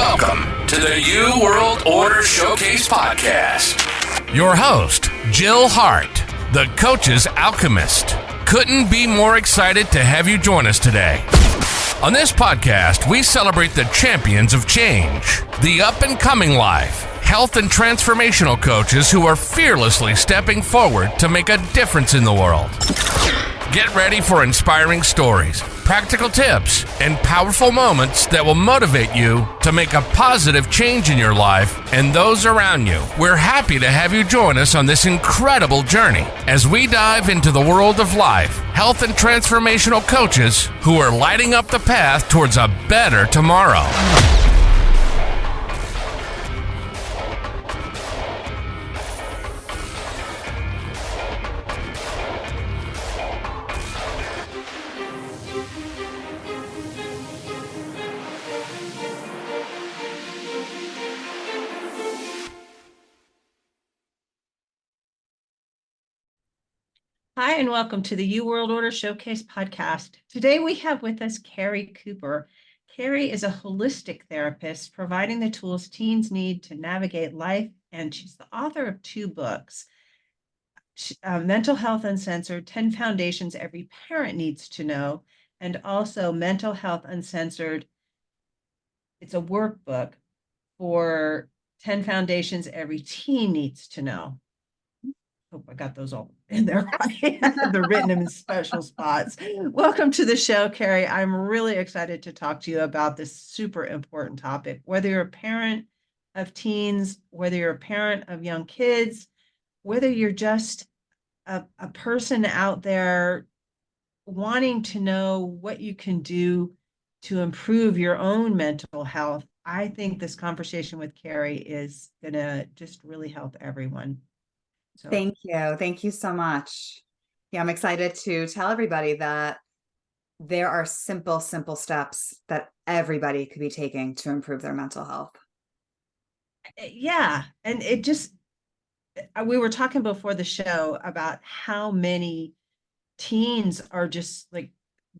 Welcome to the New World Order Showcase Podcast. Your host, Jill Hart, the coach's Alchemist. Couldn't be more excited to have you join us today. On this podcast, we celebrate the champions of change, the up-and-coming life, health and transformational coaches who are fearlessly stepping forward to make a difference in the world. Get ready for inspiring stories, practical tips, and powerful moments that will motivate you to make a positive change in your life and those around you. We're happy to have you join us on this incredible journey as we dive into the world of life, health, and transformational coaches who are lighting up the path towards a better tomorrow. Hi, and welcome to the New World Order Showcase podcast. Today we have with us Keri Cooper. Keri is a holistic therapist providing the tools teens need to navigate life, and she's the author of 2 books, Mental Health Uncensored, 10 Foundations Every Parent Needs to Know, and also Mental Health Uncensored. It's a workbook for 10 Foundations Every Teen Needs to Know. Hope I got those all in there right. They're written in special spots. Welcome to the show, Keri. I'm really excited to talk to you about this super important topic. Whether you're a parent of teens, whether you're a parent of young kids, whether you're just a person out there wanting to know what you can do to improve your own mental health, I think this conversation with Keri is going to just really help everyone. So. Thank you. Thank you so much. Yeah, I'm excited to tell everybody that there are simple steps that everybody could be taking to improve their mental health. Yeah. And it just, we were talking before the show about how many teens are just like,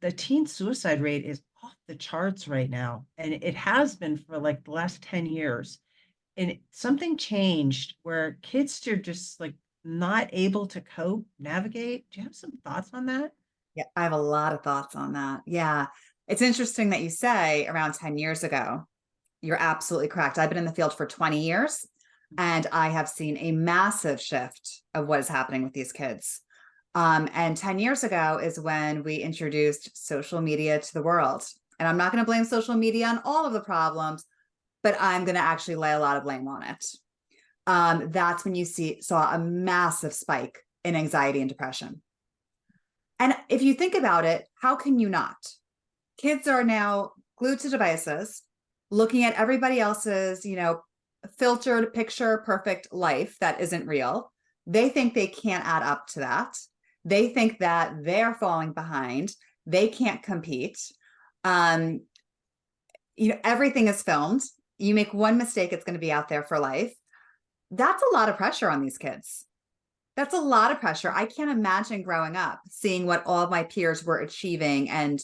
the teen suicide rate is off the charts right now. And it has been for like the last 10 years. And something changed where kids are just like, not able to cope, navigate. Do you have some thoughts on that? Yeah, I have a lot of thoughts on that. Yeah. It's interesting that you say around 10 years ago. You're absolutely correct. I've been in the field for 20 years and I have seen a massive shift of what is happening with these kids. And 10 years ago is when we introduced social media to the world. And I'm not going to blame social media on all of the problems, but I'm going to actually lay a lot of blame on it. That's when you saw a massive spike in anxiety and depression. And if you think about it, how can you not? Kids are now glued to devices, looking at everybody else's, filtered picture perfect life that isn't real. They think they can't add up to that. They think that they're falling behind. They can't compete. Everything is filmed. You make one mistake, it's going to be out there for life. That's a lot of pressure on these kids. That's a lot of pressure. I can't imagine growing up, seeing what all of my peers were achieving and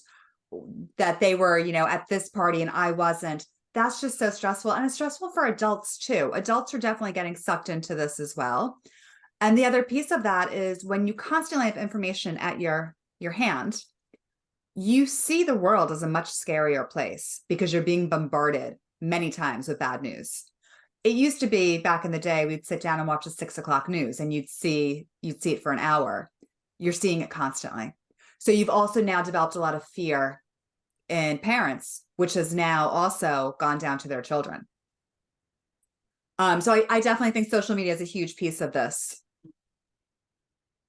that they were, at this party and I wasn't. That's just so stressful. And it's stressful for adults too. Adults are definitely getting sucked into this as well. And the other piece of that is when you constantly have information at your hand, you see the world as a much scarier place because you're being bombarded many times with bad news. It used to be back in the day, we'd sit down and watch the 6 o'clock news and you'd see it for an hour. You're seeing it constantly. So you've also now developed a lot of fear in parents, which has now also gone down to their children. So I definitely think social media is a huge piece of this.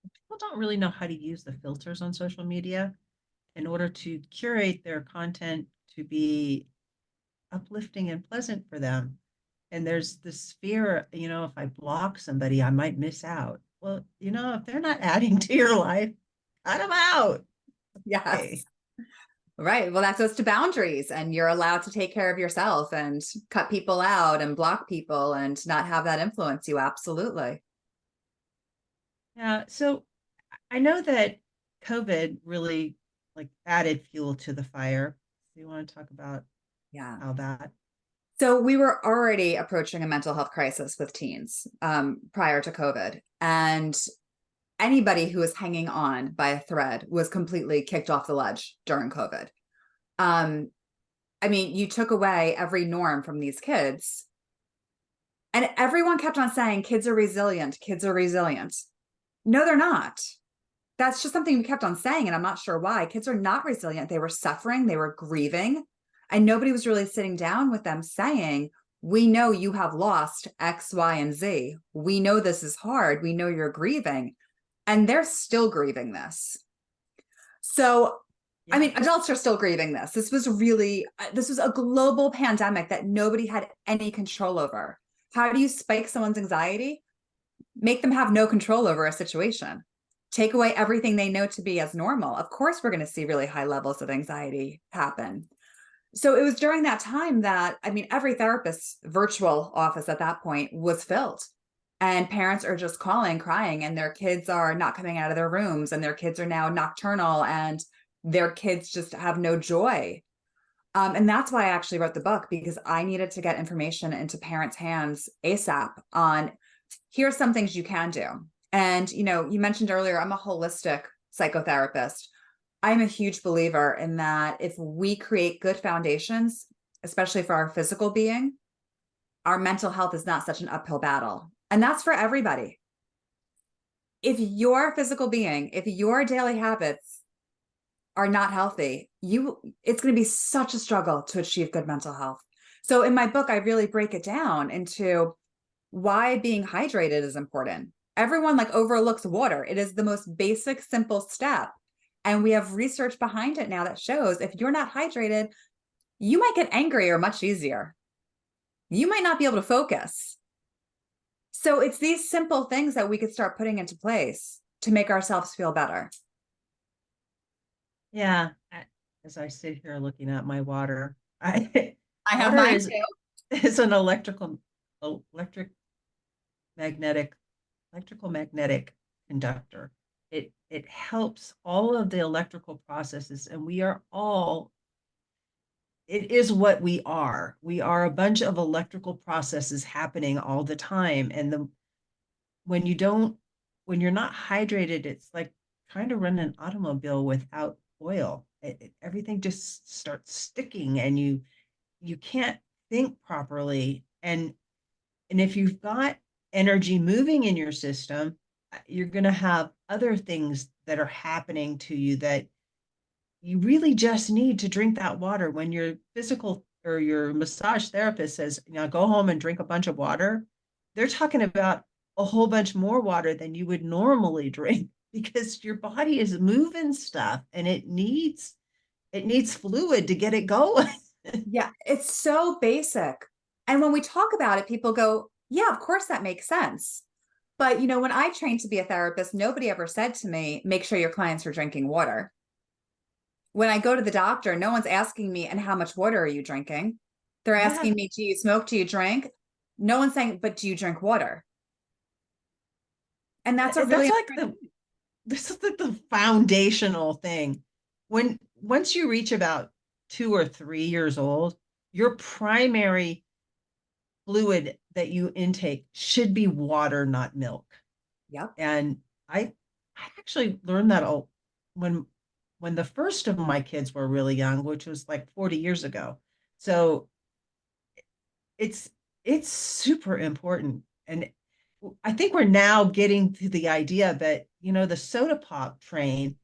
People don't really know how to use the filters on social media in order to curate their content to be uplifting and pleasant for them. And there's this fear, if I block somebody, I might miss out. Well, if they're not adding to your life, cut them out. Yes. Okay. Right. Well, that goes to boundaries and you're allowed to take care of yourself and cut people out and block people and not have that influence you. Absolutely. Yeah. So I know that COVID really added fuel to the fire. Do you want to talk about how that? So we were already approaching a mental health crisis with teens prior to COVID. And anybody who was hanging on by a thread was completely kicked off the ledge during COVID. I mean, you took away every norm from these kids. And everyone kept on saying, kids are resilient, kids are resilient. No, they're not. That's just something we kept on saying. And I'm not sure why. Kids are not resilient. They were suffering, they were grieving. And nobody was really sitting down with them saying, we know you have lost X, Y, and Z. We know this is hard. We know you're grieving. And they're still grieving this. So, I mean, adults are still grieving this. This was a global pandemic that nobody had any control over. How do you spike someone's anxiety? Make them have no control over a situation. Take away everything they know to be as normal. Of course, we're going to see really high levels of anxiety happen. So it was during that time that, I mean, every therapist's virtual office at that point was filled. And parents are just calling, crying, and their kids are not coming out of their rooms, and their kids are now nocturnal, and their kids just have no joy. And that's why I actually wrote the book, because I needed to get information into parents' hands ASAP on, here's some things you can do. And, you know, you mentioned earlier, I'm a holistic psychotherapist. I'm a huge believer in that if we create good foundations, especially for our physical being, our mental health is not such an uphill battle. And that's for everybody. If your physical being, if your daily habits are not healthy, it's going to be such a struggle to achieve good mental health. So in my book, I really break it down into why being hydrated is important. Everyone overlooks water. It is the most basic, simple step. And we have research behind it now that shows if you're not hydrated, you might get angrier much easier. You might not be able to focus. So it's these simple things that we could start putting into place to make ourselves feel better. Yeah. As I sit here looking at my water, I have mine too. It's an electrical magnetic conductor. It helps all of the electrical processes, and it is what we are. We are a bunch of electrical processes happening all the time. And when you're not hydrated, it's like trying to run an automobile without oil. Everything just starts sticking, and you can't think properly. And if you've got energy moving in your system, you're going to have other things that are happening to you that you really just need to drink that water. When your physical or your massage therapist says, go home and drink a bunch of water, they're talking about a whole bunch more water than you would normally drink, because your body is moving stuff and it needs fluid to get it going. Yeah, it's so basic. And when we talk about it, people go, yeah, of course that makes sense. But, when I trained to be a therapist, nobody ever said to me, make sure your clients are drinking water. When I go to the doctor, no one's asking me, and how much water are you drinking? They're asking me, do you smoke? Do you drink? No one's saying, but do you drink water? And this is the foundational thing. Once you reach about 2 or 3 years old, your primary fluid that you intake should be water, not milk. Yep. And I actually learned that when the first of my kids were really young, which was like 40 years ago. So it's super important. And I think we're now getting to the idea that, the soda pop train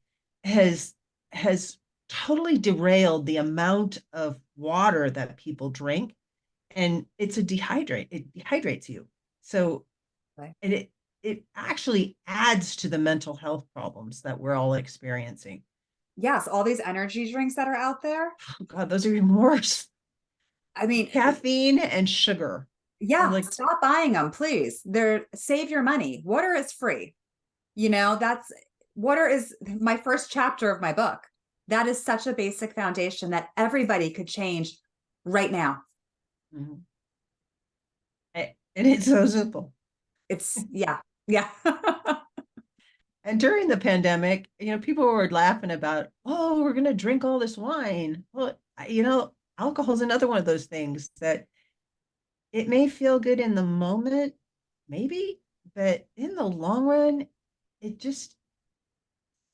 has totally derailed the amount of water that people drink. And it dehydrates you. So, right. And it actually adds to the mental health problems that we're all experiencing. Yes, all these energy drinks that are out there. Oh God, those are even worse. I mean, caffeine and sugar. Yeah, stop buying them, please. Save your money. Water is free. Water is my first chapter of my book. That is such a basic foundation that everybody could change right now. Mm-hmm. And it's so simple. Yeah. And during the pandemic, people were laughing about, we're going to drink all this wine. Well, alcohol is another one of those things that it may feel good in the moment, maybe, but in the long run, it just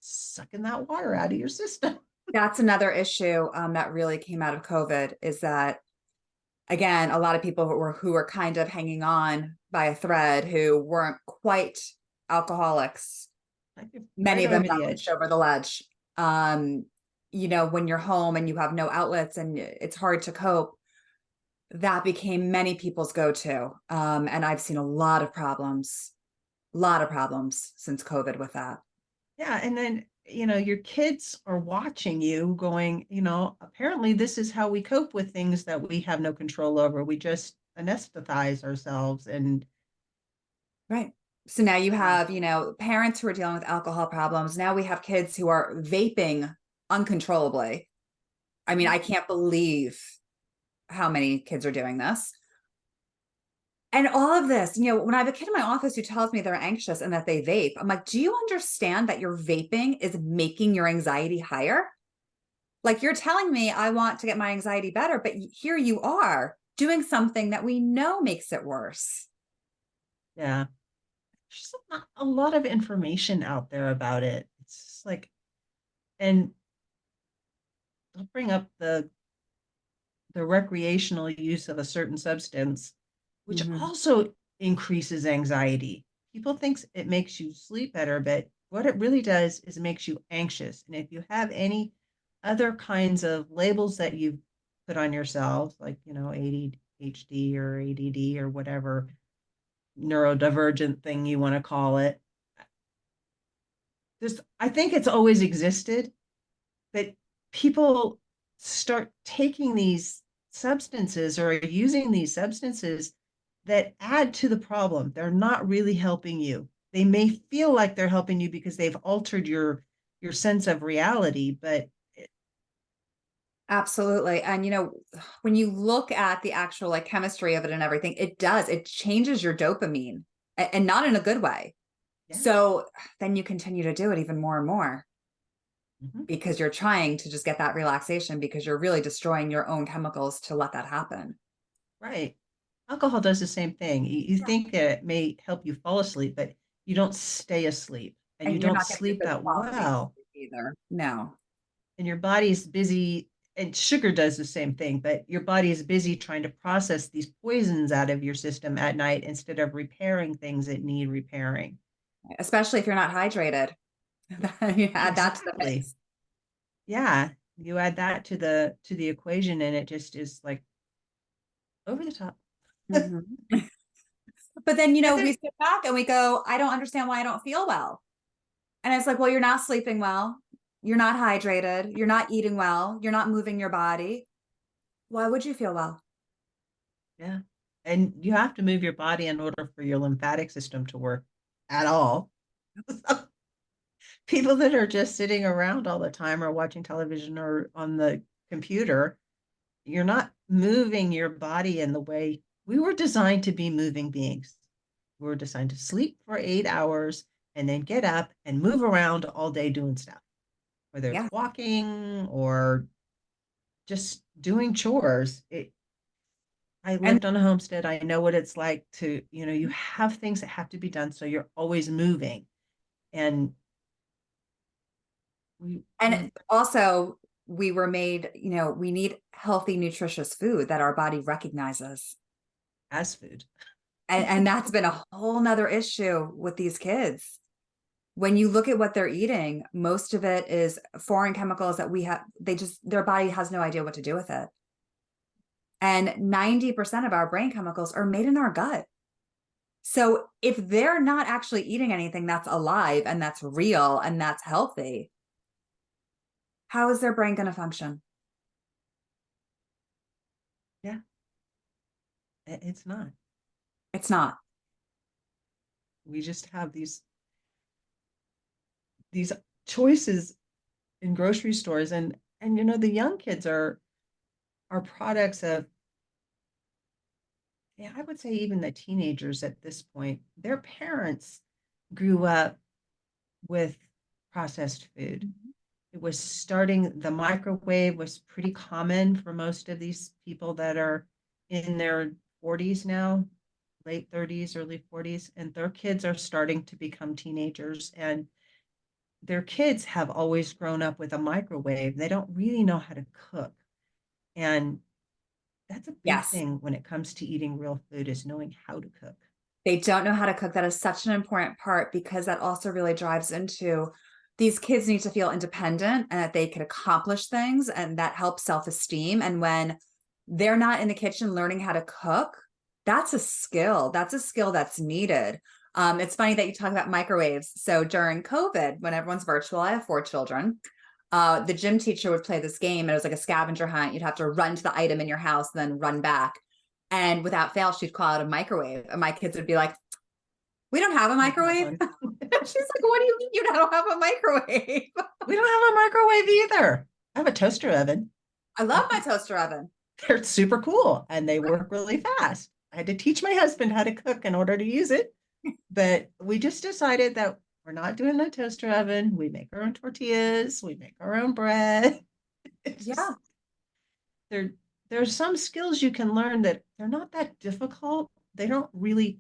sucking that water out of your system. That's another issue that really came out of COVID is that, again, a lot of people who were kind of hanging on by a thread who weren't quite alcoholics, many Right of them over got the pushed edge. over the ledge. When you're home and you have no outlets and it's hard to cope, that became many people's go-to. And I've seen a lot of problems since COVID with that. Yeah, and then, your kids are watching you going, apparently this is how we cope with things that we have no control over. We just anesthetize ourselves and Right. So now you have, parents who are dealing with alcohol problems. Now we have kids who are vaping uncontrollably. I mean, I can't believe how many kids are doing this. And all of this, when I have a kid in my office who tells me they're anxious and that they vape, I'm like, do you understand that your vaping is making your anxiety higher? Like, you're telling me I want to get my anxiety better, but here you are doing something that we know makes it worse. yeah, there's just not a lot of information out there about it. It's just like, and I'll bring up the recreational use of a certain substance, which Mhm. also increases anxiety. People think it makes you sleep better, but what it really does is it makes you anxious. And if you have any other kinds of labels that you put on yourself, like, ADHD or ADD or whatever neurodivergent thing you want to call it, I think it's always existed, but people start taking these substances or using these substances that add to the problem. They're not really helping you. They may feel like they're helping you because they've altered your sense of reality, but Absolutely. And when you look at the actual like chemistry of it and everything, it changes your dopamine and not in a good way. yeah. So then you continue to do it even more and more Mhm. because you're trying to just get that relaxation because you're really destroying your own chemicals to let that happen. Right. Alcohol does the same thing. You Yeah. think that it may help you fall asleep, but you don't stay asleep and you And you're don't not getting a sleep good that quality well. sleep either. No. And your body's busy, and sugar does the same thing, but your body is busy trying to process these poisons out of your system at night instead of repairing things that need repairing. Especially if you're not hydrated. You add that to the Exactly. mix. Yeah, you add that to the equation and it just is like over the top. Mhm. But then, And we then sit back and we go, I don't understand why I don't feel well. And it's like, well, you're not sleeping well. You're not hydrated. You're not eating well. You're not moving your body. Why would you feel well? yeah. And you have to move your body in order for your lymphatic system to work at all. People that are just sitting around all the time or watching television or on the computer, you're not moving your body in the way we were designed to be moving beings. We were designed to sleep for 8 hours and then get up and move around all day doing stuff, whether it's Yeah. walking or just doing chores. I And lived on a homestead. I know what it's like to, you have things that have to be done. So you're always moving. And we, and also we were made, we need healthy, nutritious food that our body recognizes. as food. And that's been a whole nother issue with these kids. When you look at what they're eating, most of it is foreign chemicals that their body has no idea what to do with it. And 90% of our brain chemicals are made in our gut. So if they're not actually eating anything that's alive and that's real and that's healthy, how is their brain going to function? Yeah, it's not. It's not. We just have these choices in grocery stores, and the young kids are products of, yeah, I would say even the teenagers at this point. Their parents grew up with processed food. It was starting, the microwave was pretty common for most of these people that are in their 40s now, late 30s, early 40s, and their kids are starting to become teenagers, and their kids have always grown up with a microwave. They don't really know how to cook. And that's a big Yes. thing when it comes to eating real food, is knowing how to cook. They don't know how to cook. That is such an important part, because that also really drives into these kids need to feel independent and that they can accomplish things, and that helps self-esteem. And when they're not in the kitchen learning how to cook, that's a skill. That's a skill that's needed. It's funny that you talk about microwaves. So during COVID, when everyone's virtual, I have 4 children. The gym teacher would play this game, and it was like a scavenger hunt. You'd have to run to the item in your house, then run back. And without fail, she'd call out a microwave. And my kids would be like, "We don't have a microwave." She's like, "What do you mean you don't have a microwave?" We don't have a microwave either. I have a toaster oven. I love my toaster oven. They're super cool and they work really fast. I had to teach my husband how to cook in order to use it. But we just decided that we're not doing the toaster oven. We make our own tortillas. We make our own bread. Yeah. There's some skills you can learn that they're not that difficult. They don't really.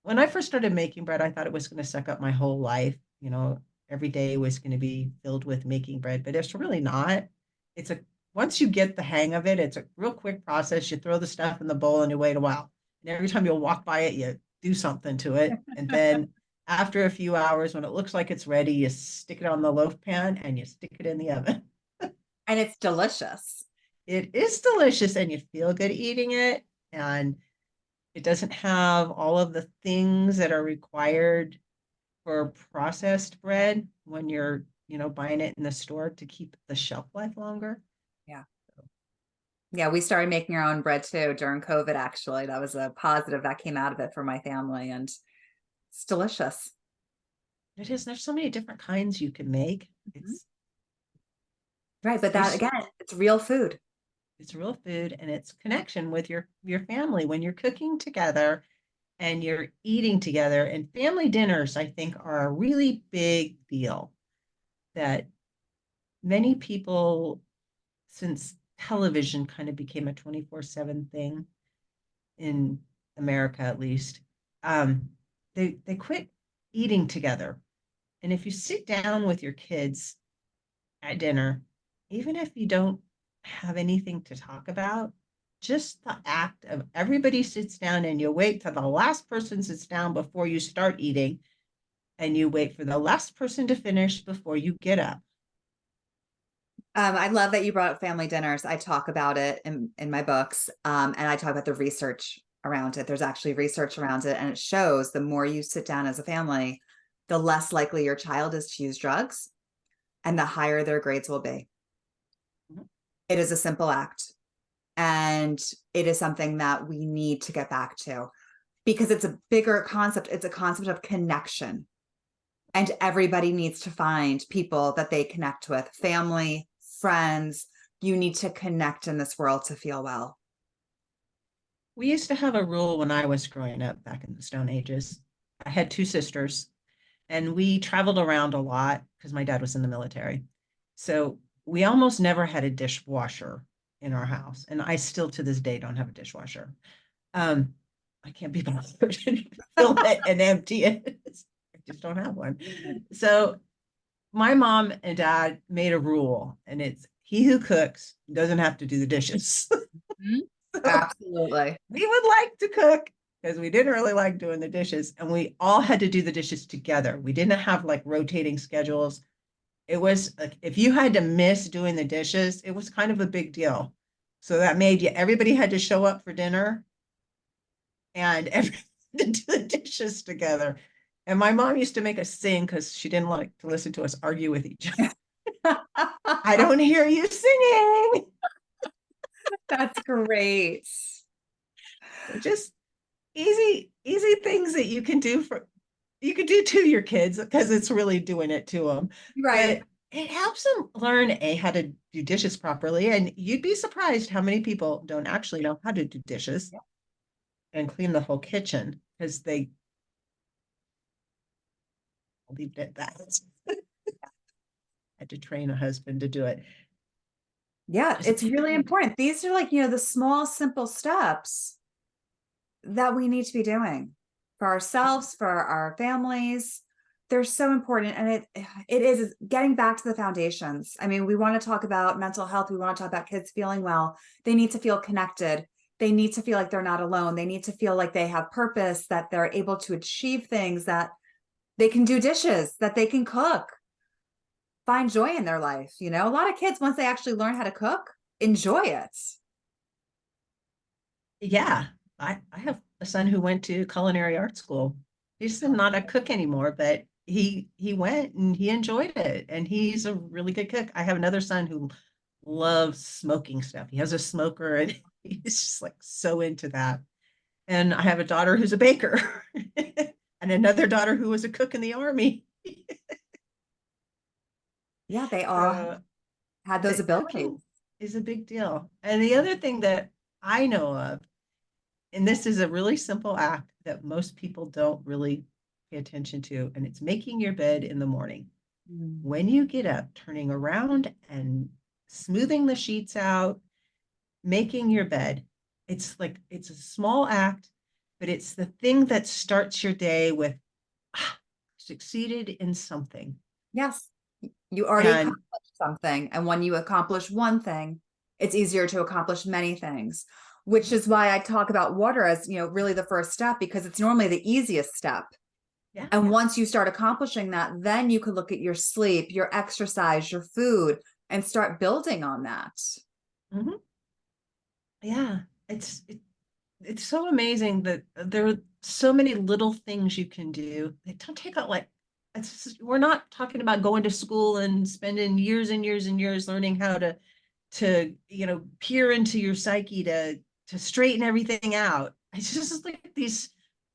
When I first started making bread, I thought it was going to suck up my whole life. Every day was going to be filled with making bread, but it's really not. Once you get the hang of it, it's a real quick process. You throw the stuff in the bowl and you wait a while. And every time you'll walk by it, you do something to it. And then after a few hours, when it looks like it's ready, you stick it on the loaf pan and you stick it in the oven. And it's delicious. It is delicious and you feel good eating it. And it doesn't have all of the things that are required for processed bread when you're, buying it in the store to keep the shelf life longer. Yeah. Yeah, we started making our own bread too during COVID, actually. That was a positive that came out of it for my family, and it's delicious. It is. There's so many different kinds you can make. It's right. But that, again, it's real food. It's real food, and it's connection with your family when you're cooking together and you're eating together. And family dinners, I think, are a really big deal that many people, since television kind of became a 24/7 thing in America, at least, they quit eating together. And if you sit down with your kids at dinner, even if you don't have anything to talk about, just the act of everybody sits down and you wait till the last person sits down before you start eating, and you wait for the last person to finish before you get up. I love that you brought up family dinners. I talk about it in my books, and I talk about the research around it. There's actually research around it, and it shows the more you sit down as a family, the less likely your child is to use drugs, and the higher their grades will be. Mm-hmm. It is a simple act, and it is something that we need to get back to, because it's a bigger concept. It's a concept of connection, and everybody needs to find people that they connect with, family, friends. You need to connect in this world to feel well. We used to have a rule when I was growing up back in the Stone Ages. I had 2 sisters, and we traveled around a lot because my dad was in the military. So we almost never had a dishwasher in our house. And I still to this day don't have a dishwasher. I can't be bothered to fill it and empty it. I just don't have one. So my mom and dad made a rule, and it's he who cooks doesn't have to do the dishes. Mm-hmm. So absolutely. We would like to cook because we didn't really like doing the dishes, and we all had to do the dishes together. We didn't have like rotating schedules. It was like if you had to miss doing the dishes, it was kind of a big deal. So that made everybody had to show up for dinner and everybody had to do the dishes together. And my mom used to make us sing because she didn't like to listen to us argue with each other. I don't hear you singing. That's great. Just easy things that you can do to your kids, because it's really doing it to them. Right. But it helps them learn how to do dishes properly. And you'd be surprised how many people don't actually know how to do dishes and clean the whole kitchen because I'll leave it at that. Had to train a husband to do it. Yeah, it's really important. These are like, the small, simple steps that we need to be doing for ourselves, for our families. They're so important. And it is getting back to the foundations. I mean, we want to talk about mental health. We want to talk about kids feeling well. They need to feel connected. They need to feel like they're not alone. They need to feel like they have purpose, that they're able to achieve things, that they can do dishes, that they can cook, find joy in their life. You know, a lot of kids, once they actually learn how to cook, enjoy it. Yeah. I have a son who went to culinary art school. He's not a cook anymore, but he went and he enjoyed it, and he's a really good cook. I have another son who loves smoking stuff. He has a smoker and he's just like so into that. And I have a daughter who's a baker and another daughter who was a cook in the army. Yeah, they all So had those the abilities. cooking is a big deal. And the other thing that I know of, and this is a really simple act that most people don't really pay attention to, and it's making your bed in the morning. Mm. When you get up, turning around and smoothing the sheets out, making your bed. It's like, it's a small act, but it's the thing that starts your day with, succeeded in something. Yes, you already And accomplished something. And when you accomplish one thing, it's easier to accomplish many things, which is why I talk about water as, you know, really the first step, because it's normally the easiest step. yeah, And once you start accomplishing that, then you could look at your sleep, your exercise, your food, and start building on that. mhm. Yeah, it's so amazing that there are so many little things you can do. They don't take out like, we're not talking about going to school and spending years and years and years learning how to peer into your psyche to straighten everything out. It's just like these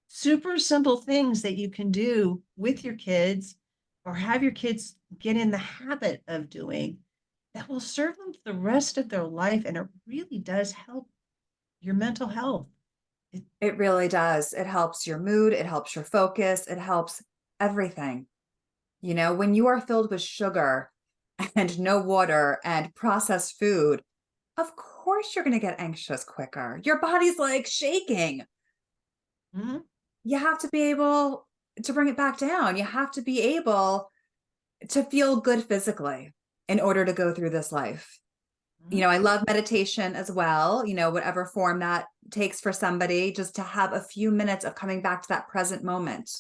super simple things that you can do with your kids or have your kids get in the habit of doing that will serve them for the rest of their life. And it really does help your mental health. It really does. It helps your mood. It helps your focus. It helps everything. You know, when you are filled with sugar and no water and processed food, of course you're going to get anxious quicker. Your body's like shaking. Mhm. You have to be able to bring it back down. You have to be able to feel good physically in order to go through this life. You know, I love meditation as well, you know, whatever form that takes for somebody, just to have a few minutes of coming back to that present moment.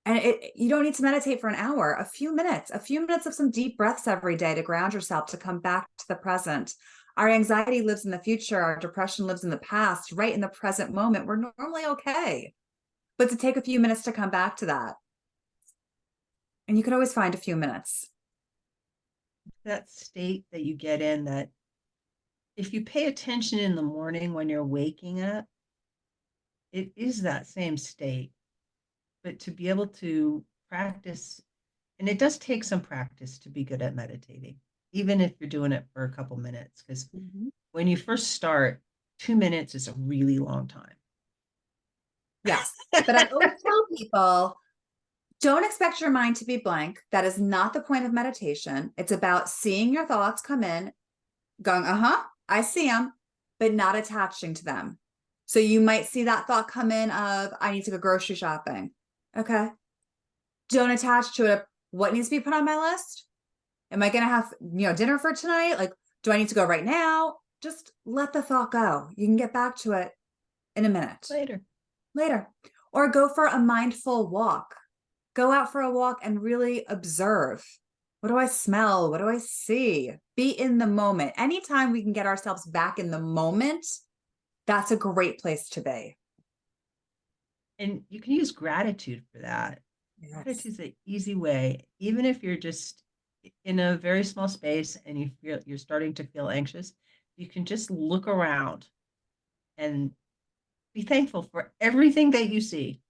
And you don't need to meditate for an hour, a few minutes of some deep breaths every day to ground yourself, to come back to the present. Our anxiety lives in the future. Our depression lives in the past. Right in the present moment, we're normally okay. But to take a few minutes to come back to that. And you can always find a few minutes. That state that you get in, that if you pay attention in the morning when you're waking up, it is that same state. But to be able to practice, and it does take some practice to be good at meditating, even if you're doing it for a couple minutes, because Mhm. when you first start, 2 minutes is a really long time. Yes. But I always tell people, don't expect your mind to be blank. That is not the point of meditation. It's about seeing your thoughts come in, going, I see them, but not attaching to them. So you might see that thought come in of, I need to go grocery shopping. Okay. Don't attach to it. What needs to be put on my list? Am I going to have, dinner for tonight? Like, do I need to go right now? Just let the thought go. You can get back to it in a minute. Later. Or go for a mindful walk. Go out for a walk and really observe. What do I smell? What do I see? Be in the moment. Anytime we can get ourselves back in the moment, that's a great place to be. And you can use gratitude for that. Yes. Gratitude is an easy way, even if you're just in a very small space and you feel you're starting to feel anxious, you can just look around and be thankful for everything that you see.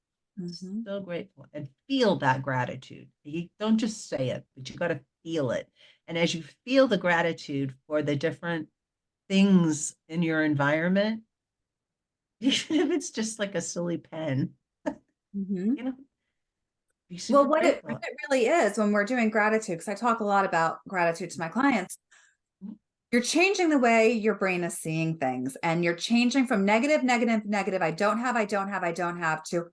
Mm-hmm. So grateful, and feel that gratitude. You don't just say it, but you got to feel it. And as you feel the gratitude for the different things in your environment, even if it's just like a silly pen, Mm-hmm. you know, be Well, super what it grateful. really is when we're doing gratitude, because I talk a lot about gratitude to my clients, You're changing the way your brain is seeing things, and you're changing from negative, negative, negative. I don't have, to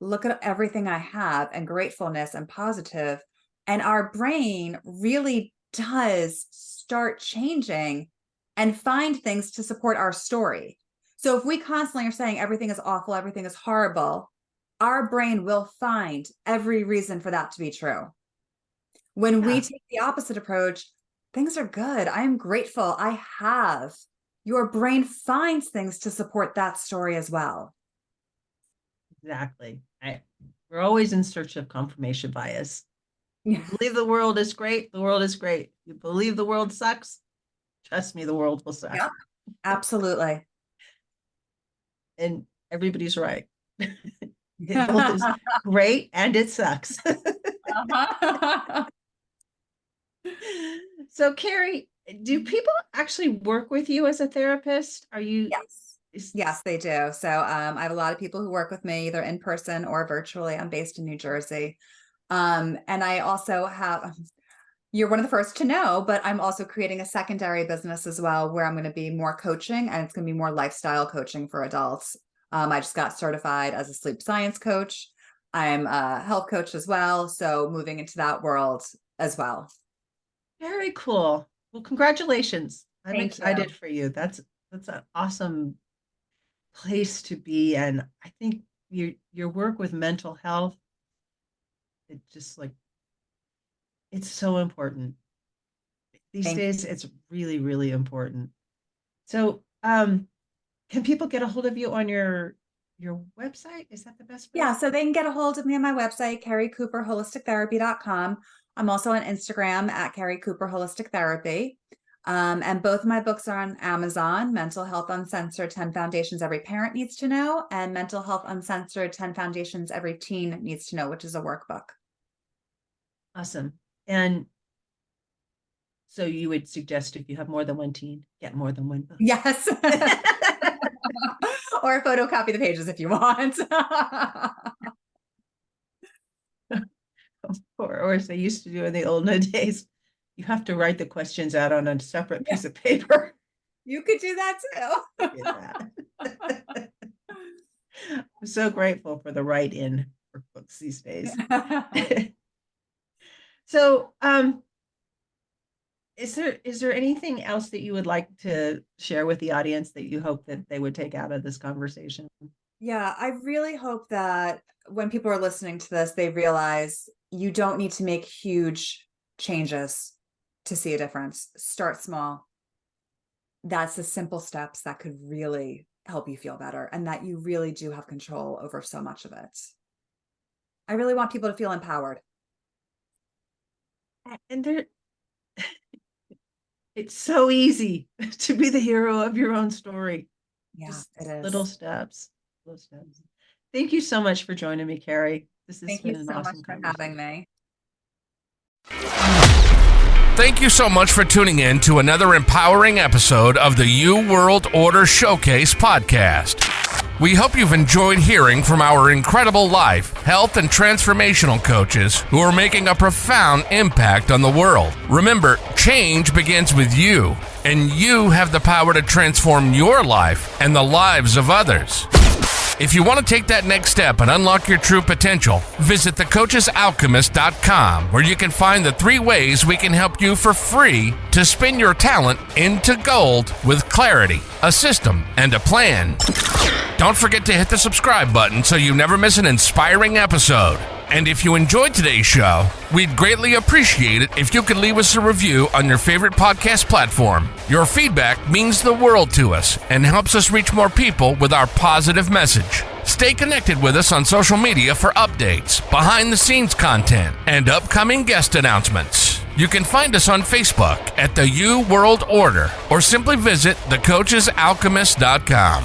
look at everything I have and gratefulness and positive. And our brain really does start changing and find things to support our story. So if we constantly are saying everything is awful, everything is horrible, our brain will find every reason for that to be true. When we take the opposite approach, things are good. I'm grateful. I have. Your brain finds things to support that story as well. Exactly. We're always in search of confirmation bias. You believe the world is great, the world is great. You believe the world sucks, trust me, the world will suck. Yep, absolutely. And everybody's right. It both is great and it sucks. So, Keri, do people actually work with you as a therapist? Are you? Yes, they do. So I have a lot of people who work with me either in person or virtually. I'm based in New Jersey. And I also have, you're one of the first to know, but I'm also creating a secondary business as well, where I'm going to be more coaching, and it's going to be more lifestyle coaching for adults. I just got certified as a sleep science coach. I'm a health coach as well. So moving into that world as well. Very cool. Well, congratulations. I'm excited you. for you. That's an awesome place to be. And I think your work with mental health, it just like, it's so important. These days, it's really, really important. So, can people get a hold of you on your website? Is that the best place? Yeah, so they can get a hold of me on my website, kericooperholistictherapy.com. I'm also on Instagram at Keri Cooper Holistic Therapy. And both of my books are on Amazon: Mental Health Uncensored, 10 Foundations Every Parent Needs to Know, and Mental Health Uncensored, 10 Foundations Every Teen Needs to Know, which is a workbook. Awesome. And so you would suggest, if you have more than one teen, get more than one book. Yes. Or photocopy the pages if you want. Or as they used to do in the olden days, you have to write the questions out on a separate piece of paper. You could do that too. I'm so grateful for the write-in workbooks these days. So, is there anything else that you would like to share with the audience that you hope that they would take out of this conversation? Yeah, I really hope that when people are listening to this, they realize you don't need to make huge changes to see a difference. Start small. That's the simple steps that could really help you feel better, and that you really do have control over so much of it. I really want people to feel empowered. And it's so easy to be the hero of your own story. Yeah, just it is. Little steps. Thank you so much for joining me, Keri. This has been an awesome conversation. Thank you so much for having me. Thank you so much for tuning in to another empowering episode of the You World Order Showcase podcast. We hope you've enjoyed hearing from our incredible life, health, and transformational coaches who are making a profound impact on the world. Remember, change begins with you, and you have the power to transform your life and the lives of others. If you want to take that next step and unlock your true potential, visit thecoachesalchemist.com, where you can find the 3 ways we can help you for free to spin your talent into gold with clarity, a system, and a plan. Don't forget to hit the subscribe button so you never miss an inspiring episode. And if you enjoyed today's show, we'd greatly appreciate it if you could leave us a review on your favorite podcast platform. Your feedback means the world to us and helps us reach more people with our positive message. Stay connected with us on social media for updates, behind-the-scenes content, and upcoming guest announcements. You can find us on Facebook at the You World Order, or simply visit thecoachesalchemist.com.